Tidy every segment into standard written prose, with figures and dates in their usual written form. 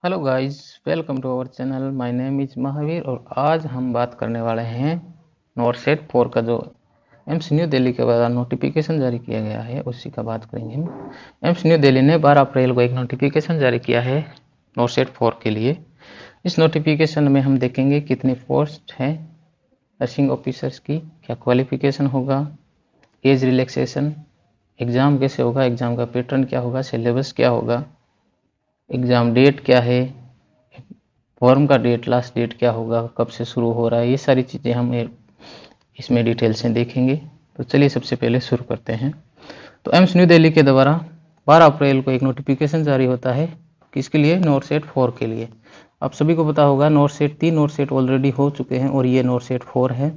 Hello guys, welcome to our channel. My name is Mahavir और आज हम बात करने वाले हैं नॉरसेट 4 का जो एम्स न्यू दिल्ली के द्वारा नोटिफिकेशन जारी किया गया है उसी का बात करेंगे हम। एम्स न्यू दिल्ली ने 12 अप्रैल को एक नोटिफिकेशन जारी किया है नॉरसेट 4 के लिए। इस नोटिफिकेशन में हम देखेंगे कितनी पोस्ट हैं नर्सिंग ऑफिसर्स की, क्या क्वालिफिकेशन होगा, एज रिलैक्सेशन, एग्ज़ाम कैसे होगा, एग्ज़ाम का पैटर्न क्या होगा, सिलेबस क्या होगा, एग्ज़ाम डेट क्या है, फॉर्म का डेट लास्ट डेट क्या होगा, कब से शुरू हो रहा है, ये सारी चीज़ें हम इसमें डिटेल से देखेंगे। तो चलिए सबसे पहले शुरू करते हैं। तो एम्स न्यू दिल्ली के द्वारा 12 अप्रैल को एक नोटिफिकेशन जारी होता है किसके लिए, नॉरसेट 4 के लिए। आप सभी को पता होगा नॉरसेट 3 नॉरसेट ऑलरेडी हो चुके हैं और ये नॉरसेट 4 है।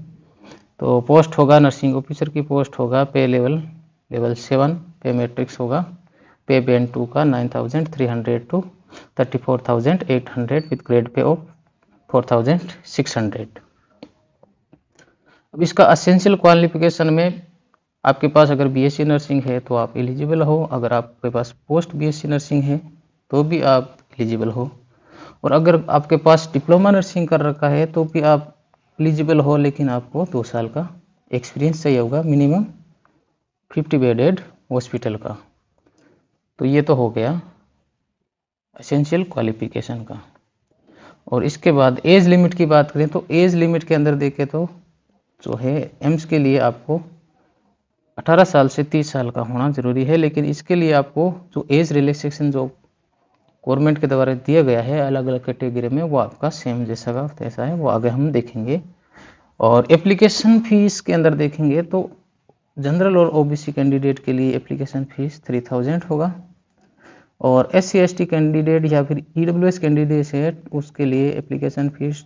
तो पोस्ट होगा नर्सिंग ऑफिसर की पोस्ट होगा, पे लेवल 7, पे मैट्रिक्स होगा, पे बैंड 2 का 9300 to 34,800 with grade pay of 4,600। अब इसका असेंशियल क्वालिफिकेशन में आपके पास अगर बीएससी नर्सिंग है तो आप एलिजिबल हो, अगर आपके पास पोस्ट बीएससी नर्सिंग है तो भी आप एलिजिबल हो, और अगर आपके पास डिप्लोमा नर्सिंग कर रखा है तो भी आप एलिजिबल हो, लेकिन आपको 2 साल का एक्सपीरियंस चाहिए होगा मिनिमम 50 बेडेड हॉस्पिटल का। तो ये तो हो गया एसेंशियल क्वालिफिकेशन का। और इसके बाद एज लिमिट की बात करें तो एज लिमिट के अंदर देखें तो जो है एम्स के लिए आपको 18 साल से 30 साल का होना ज़रूरी है, लेकिन इसके लिए आपको जो एज रिलैक्सेशन जो गवर्नमेंट के द्वारा दिया गया है अलग अलग कैटेगरी में, वो आपका सेम जैसा का तैसा है, वो आगे हम देखेंगे। और एप्लीकेशन फ़ीस के अंदर देखेंगे तो जनरल और ओबीसी कैंडिडेट के लिए एप्लीकेशन फ़ीस 3000 होगा, और SC ST कैंडिडेट या फिर EWS कैंडिडेट है उसके लिए एप्लीकेशन फ़ीस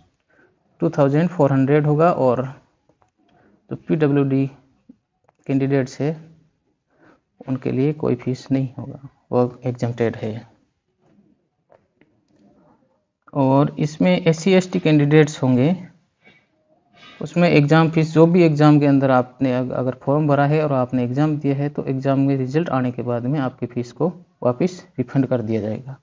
2400 होगा, और जो PWD कैंडिडेट्स है उनके लिए कोई फीस नहीं होगा, वो एग्जम्प्टेड है। और इसमें SC ST कैंडिडेट्स होंगे उसमें एग्ज़ाम फीस, जो भी एग्ज़ाम के अंदर आपने अगर फॉर्म भरा है और आपने एग्ज़ाम दिया है तो एग्ज़ाम में रिजल्ट आने के बाद में आपकी फ़ीस को वापस रिफंड कर दिया जाएगा।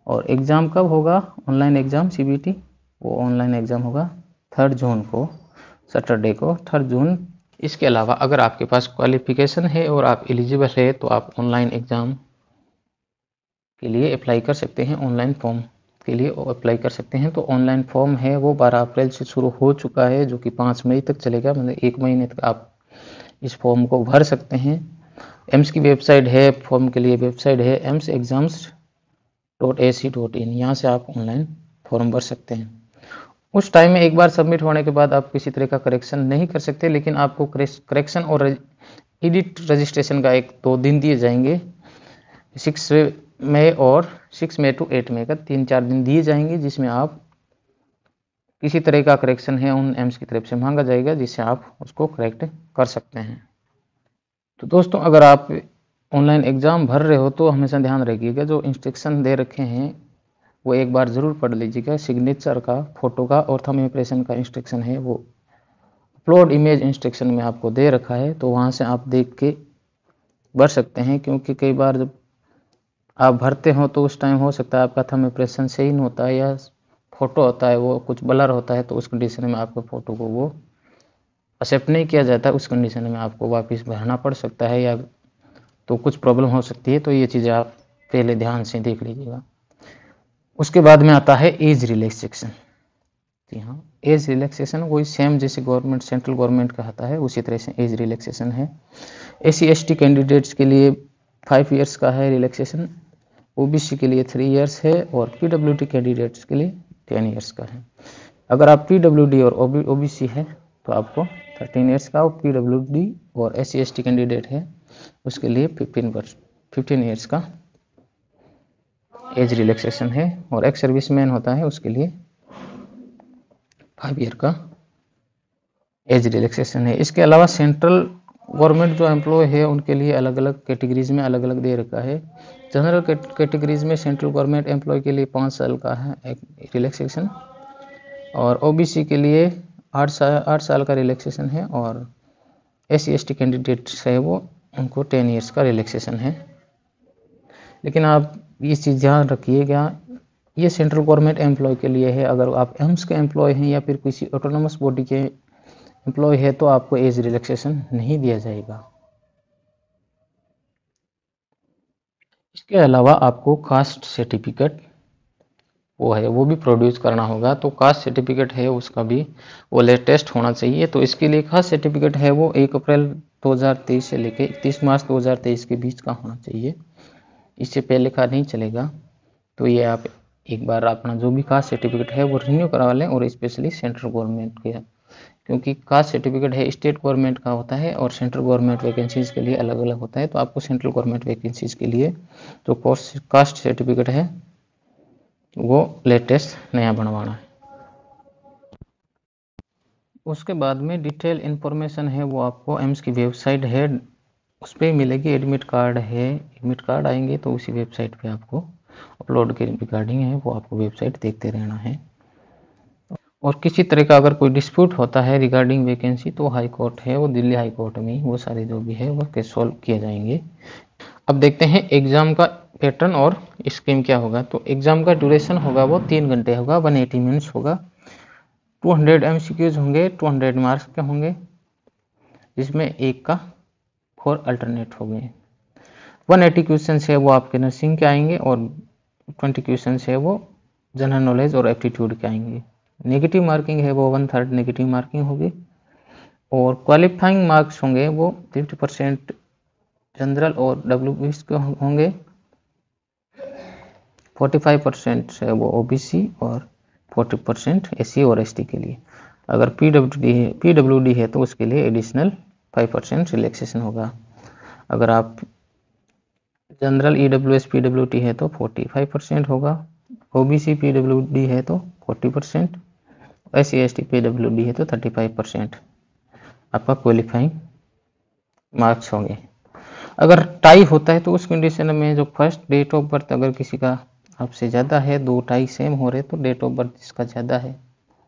और एग्ज़ाम कब होगा, ऑनलाइन एग्ज़ाम CBT, वो ऑनलाइन एग्ज़ाम होगा 3 जून को, सैटरडे को 3 जून। इसके अलावा अगर आपके पास क्वालिफ़िकेशन है और आप एलिजिबल है तो आप ऑनलाइन एग्ज़ाम के लिए अप्लाई कर सकते हैं, ऑनलाइन फॉर्म के लिए अप्लाई कर सकते हैं। तो ऑनलाइन फॉर्म है वो 12 अप्रैल से शुरू हो चुका है, जो कि 5 मई तक चलेगा, मतलब 1 महीने तक आप इस फॉर्म को भर सकते हैं। एम्स की वेबसाइट है, फॉर्म के लिए वेबसाइट है emsexams.ac.in, यहाँ से आप ऑनलाइन फॉर्म भर सकते हैं। उस टाइम में एक बार सबमिट होने के बाद आप किसी तरह का करेक्शन नहीं कर सकते, लेकिन आपको करेक्शन और एडिट रजिस्ट्रेशन का 1-2 दिन दिए जाएंगे। 6 मई और 6 मई टू 8 मई का 3-4 दिन दिए जाएंगे, जिसमें आप किसी तरह का करेक्शन है उन एम्स की तरफ से मांगा जाएगा, जिससे आप उसको करेक्ट कर सकते हैं। तो दोस्तों, अगर आप ऑनलाइन एग्ज़ाम भर रहे हो तो हमेशा ध्यान रखिएगा जो इंस्ट्रक्शन दे रखे हैं वो एक बार ज़रूर पढ़ लीजिएगा। सिग्नेचर का, फोटो का और थंब इम्प्रेशन का इंस्ट्रक्शन है वो अपलोड इमेज इंस्ट्रक्शन में आपको दे रखा है, तो वहाँ से आप देख के भर सकते हैं। क्योंकि कई बार जब आप भरते हो तो उस टाइम हो सकता है आपका थंब इम्प्रेशन सही नहीं होता है, या फ़ोटो होता है वो कुछ ब्लर होता है, तो उस कंडीशन में आपके फ़ोटो को वो एक्सेप्ट नहीं किया जाता, उस कंडीशन में आपको वापस भरना पड़ सकता है, या तो कुछ प्रॉब्लम हो सकती है। तो ये चीज़ें आप पहले ध्यान से देख लीजिएगा। उसके बाद में आता है एज रिलैक्सेशन। जी हाँ, एज रिलैक्सेशन वही सेम जैसे गवर्नमेंट सेंट्रल गवर्नमेंट का आता है उसी तरह से एज रिलैक्सेशन है। SC ST कैंडिडेट्स के लिए 5 इयर्स का है रिलैक्सेशन, OBC के लिए 3 इयर्स है, और PWD कैंडिडेट्स के लिए 10 इयर्स का है। अगर आप PWD और OBC है तो आपको 13 इयर्स का, और PWD और SC ST कैंडिडेट है उसके लिए 15 इयर्स का एज रिलैक्सेशन है, और एक्स सर्विसमैन होता है उसके लिए 5 ईयर का एज रिलैक्सेशन है। इसके अलावा सेंट्रल गवर्नमेंट जो एम्प्लॉय है उनके लिए अलग अलग कैटेगरीज में अलग अलग दे रखा है। जनरल कैटेगरीज में सेंट्रल गवर्नमेंट एम्प्लॉय के लिए 5 साल का है एक रिलैक्सेशन, और OBC के लिए 8 साल का रिलैक्सेशन है, और SC ST कैंडिडेट्स है वो उनको 10 इयर्स का रिलैक्सेशन है। लेकिन आप ये चीज़ ध्यान रखिएगा, ये सेंट्रल गवर्नमेंट एम्प्लॉय के लिए है। अगर आप एम्स के एम्प्लॉय हैं या फिर किसी ऑटोनोमस बॉडी के एम्प्लॉय है तो आपको एज रिलैक्सेशन नहीं दिया जाएगा। इसके अलावा आपको कास्ट सर्टिफिकेट वो भी प्रोड्यूस करना होगा। तो कास्ट सर्टिफिकेट है उसका भी वो लेटेस्ट होना चाहिए। तो इसके लिए कास्ट सर्टिफिकेट है वो 1 अप्रैल 2023 से लेकर 31 मार्च 2023 के बीच का होना चाहिए। इससे पहले का नहीं चलेगा। तो ये आप एक बार अपना जो भी कास्ट सर्टिफिकेट है वो रिन्यू करवा लें, और स्पेशली सेंट्रल गवर्नमेंट के, क्योंकि कास्ट सर्टिफिकेट है स्टेट गवर्नमेंट का होता है और सेंट्रल गवर्नमेंट वैकेंसीज़ के लिए अलग अलग होता है। तो आपको सेंट्रल गवर्नमेंट वैकेंसीज़ के लिए जो कास्ट सर्टिफिकेट है वो लेटेस्ट नया बनवाना है। उसके बाद में डिटेल इन्फॉर्मेशन है वो आपको एम्स की वेबसाइट है उस पर मिलेगी। एडमिट कार्ड है, एडमिट कार्ड आएंगे तो उसी वेबसाइट पे आपको अपलोड के रिगार्डिंग है वो आपको वेबसाइट देखते रहना है। और किसी तरह का अगर कोई डिस्प्यूट होता है रिगार्डिंग वैकेंसी तो हाई कोर्ट है वो दिल्ली हाई कोर्ट में वो सारे जो भी है वो केस सॉल्व किए जाएंगे। अब देखते हैं एग्ज़ाम का पैटर्न और स्कीम क्या होगा। तो एग्ज़ाम का ड्यूरेशन होगा वो 3 घंटे होगा, 180 मिनट्स होगा। 200 MCQs होंगे, 200 मार्क्स के होंगे, जिसमें एक का 4 अल्टरनेट हो गए। 180 क्वेश्चन है वो आपके नर्सिंग के आएंगे और 20 क्वेश्चन है वो जनरल नॉलेज और एप्टीट्यूड के आएंगे। नेगेटिव मार्किंग है वो 1/3 नेगेटिव मार्किंग होगी, और क्वालिफाइंग मार्क्स होंगे वो 50% जनरल और WBC के होंगे, 45% है वो OBC और 40% SC और ST के लिए। अगर PWD है तो उसके लिए एडिशनल 5% रिलैक्सेशन होगा। अगर आप जनरल EWS PWT है तो 45% होगा, OBC PWD है तो 40%, SC ST PWD है तो 35% आपका क्वालिफाइंग मार्क्स होंगे। अगर टाई होता है तो उस कंडीशन में जो फर्स्ट डेट ऑफ बर्थ अगर किसी का आपसे ज़्यादा है, 2 टाई सेम हो रहे तो डेट ऑफ बर्थ जिसका ज़्यादा है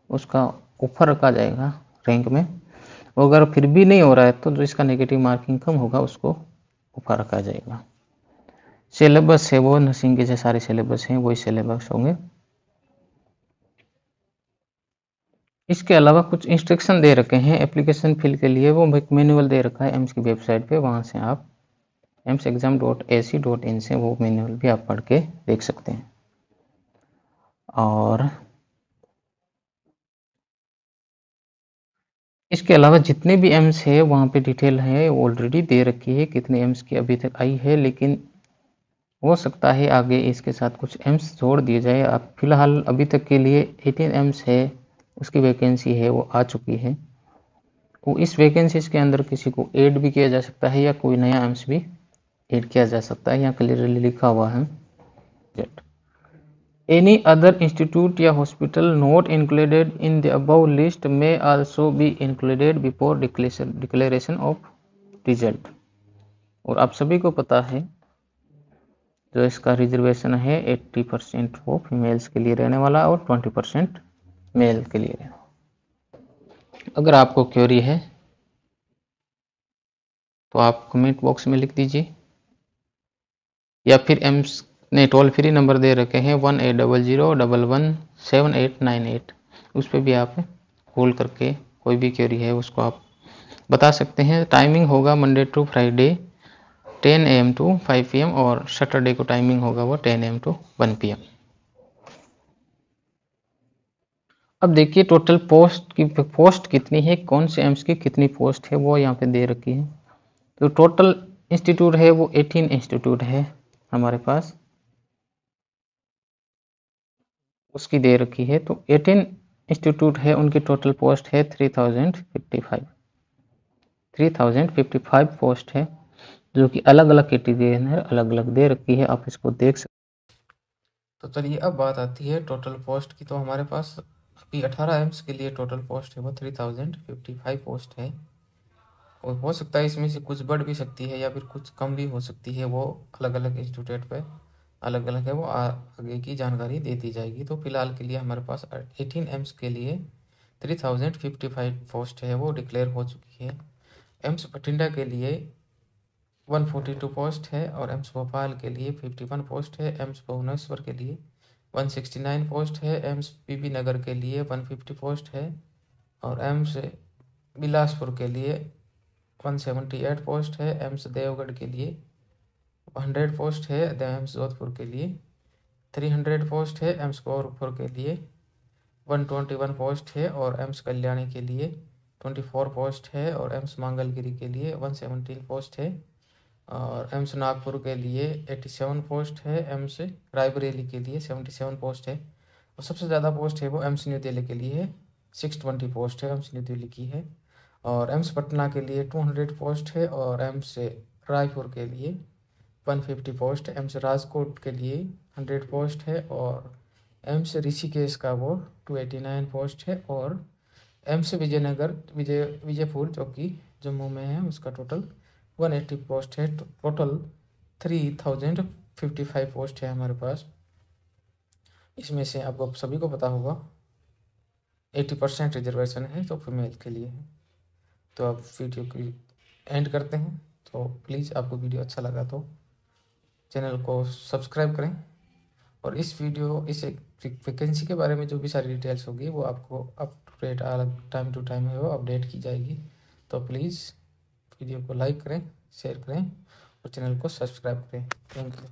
उसका ऊपर रखा जाएगा रैंक में। अगर फिर भी नहीं हो रहा है तो जो इसका नेगेटिव मार्किंग कम होगा उसको ऊपर रखा जाएगा। सिलेबस है वो नर्सिंग के जो सारे सिलेबस हैं वही सिलेबस होंगे। इसके अलावा कुछ इंस्ट्रक्शन दे रखे हैं एप्लीकेशन फिल के लिए, वो एक मैनुअल दे रखा है एम्स की वेबसाइट पे, वहाँ से आप emsexam.ac.in से वो मैनुअल भी आप पढ़ के देख सकते हैं। और इसके अलावा जितने भी एम्स है वहाँ पे डिटेल है ऑलरेडी दे रखी है, कितने एम्स की अभी तक आई है, लेकिन हो सकता है आगे इसके साथ कुछ एम्स जोड़ दिए जाए। आप फिलहाल अभी तक के लिए 18 एम्स है उसकी वैकेंसी है वो आ चुकी है। वो इस वैकेंसीज के अंदर किसी को ऐड भी किया जा सकता है या कोई नया एम्स भी ऐड किया जा सकता है। यहाँ क्लियरली लिखा हुआ है एनी अदर इंस्टीट्यूट या hospital not included in the above list में also be included before declaration of result. और आप सभी को पता है जो इसका रिजर्वेशन है 80% वो फीमेल्स के लिए रहने वाला और 20% मेल के लिए रहने वाला। अगर आपको क्वेरी है तो आप कमेंट बॉक्स में लिख दीजिए, या फिर एम्स ने टोल फ्री नंबर दे रखे हैं 1800117898, उस पर भी आप कॉल करके कोई भी क्वेरी है उसको आप बता सकते हैं। टाइमिंग होगा Monday to Friday 10 AM to 5 PM, और सैटरडे को टाइमिंग होगा वो 10 AM टू 1 PM। अब देखिए टोटल पोस्ट कितनी है, कौन से एम्स की कितनी पोस्ट है वो यहाँ पे दे रखी है। तो टोटल इंस्टीट्यूट है वो 18 इंस्टीट्यूट है हमारे पास, उसकी दे रखी है। तो 18 इंस्टीट्यूट है उनकी टोटल पोस्ट है 3055 पोस्ट है, जो कि अलग अलग कैटेगरी है अलग अलग दे रखी है, आप इसको देख सकते। तो चलिए अब बात आती है टोटल पोस्ट की। तो हमारे पास अभी 18 एम्स के लिए टोटल पोस्ट है वो 3055 पोस्ट है, और हो सकता है इसमें से कुछ बढ़ भी सकती है या फिर कुछ कम भी हो सकती है, वो अलग अलग इंस्टीट्यूट पे अलग अलग है, वो आगे की जानकारी दे दी जाएगी। तो फिलहाल के लिए हमारे पास 18 एम्स के लिए 3055 पोस्ट है वो डिक्लेयर हो चुकी है। एम्स बठिंडा के लिए 142 पोस्ट है, और एम्स भोपाल के लिए 51 पोस्ट है, एम्स भुवनेश्वर के लिए 169 पोस्ट है। एम्स पीबी नगर के लिए 150 पोस्ट है और एम्स बिलासपुर के लिए 178 पोस्ट है। एम्स देवगढ़ के लिए 100 पोस्ट है। एम्स जोधपुर के लिए 300 पोस्ट है। एम्स गोरखपुर के लिए 121 पोस्ट है और एम्स कल्याणी के लिए 24 पोस्ट है और एम्स मंगलगिरी के लिए 117 पोस्ट है और एम्स नागपुर के लिए 87 पोस्ट है। एम्स रायबरेली के लिए 77 पोस्ट है और सबसे ज़्यादा पोस्ट है वो एम्स न्यू दिल्ली के लिए है, 620 पोस्ट है एम्स न्यू दिल्ली की है। और एम्स पटना के लिए 200 पोस्ट है और एम्स रायपुर के लिए 150 पोस्ट है। एम्स राजकोट के लिए 100 पोस्ट है और एम्स ऋषिकेश का वो 289 पोस्ट है और एम्स विजयपुर जो कि जम्मू में है उसका टोटल 180 पोस्ट है। टोटल 3055 पोस्ट है हमारे पास। इसमें से आपको सभी को पता होगा 80% रिजर्वेशन है तो फीमेल के लिए है। तो अब वीडियो की एंड करते हैं। तो प्लीज़ आपको वीडियो अच्छा लगा तो चैनल को सब्सक्राइब करें और इस वैकेंसी के बारे में जो भी सारी डिटेल्स होगी वो आपको up to date time to time है वो अपडेट की जाएगी। तो प्लीज़ वीडियो को लाइक करें, शेयर करें और चैनल को सब्सक्राइब करें। थैंक यू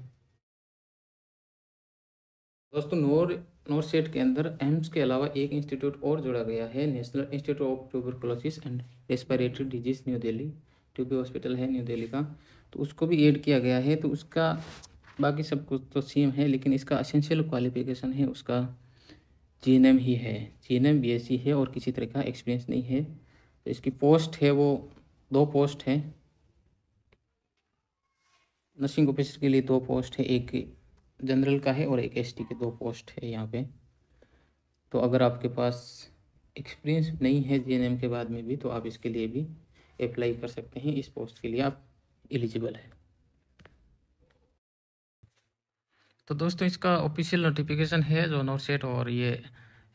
दोस्तों। नॉरसेट के अंदर एम्स के अलावा एक इंस्टीट्यूट और जोड़ा गया है, National Institute of Tuberculosis and Respiratory Disease New Delhi, TB hospital है न्यू दिल्ली का, तो उसको भी ऐड किया गया है। तो उसका बाकी सब कुछ तो सेम है लेकिन इसका एसेंशियल क्वालिफिकेशन है उसका जीएनएम ही है, जीएनएम बीएससी है और किसी तरह का एक्सपीरियंस नहीं है। तो इसकी पोस्ट है वो 2 पोस्ट है, नर्सिंग ऑफिसर के लिए 2 पोस्ट है, एक जनरल का है और एक एसटी के 2 पोस्ट है यहाँ पे। तो अगर आपके पास एक्सपीरियंस नहीं है जीएनएम के बाद में भी तो आप इसके लिए भी अप्लाई कर सकते हैं, इस पोस्ट के लिए आप एलिजिबल है। तो दोस्तों इसका ऑफिशियल नोटिफिकेशन है जो नॉरसेट और ये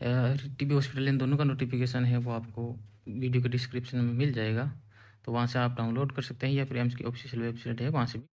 टीबी हॉस्पिटल इन दोनों का नोटिफिकेशन है वो आपको वीडियो के डिस्क्रिप्शन में मिल जाएगा। तो वहाँ से आप डाउनलोड कर सकते हैं या फिर एम्स की ऑफिशियल वेबसाइट है वहाँ से भी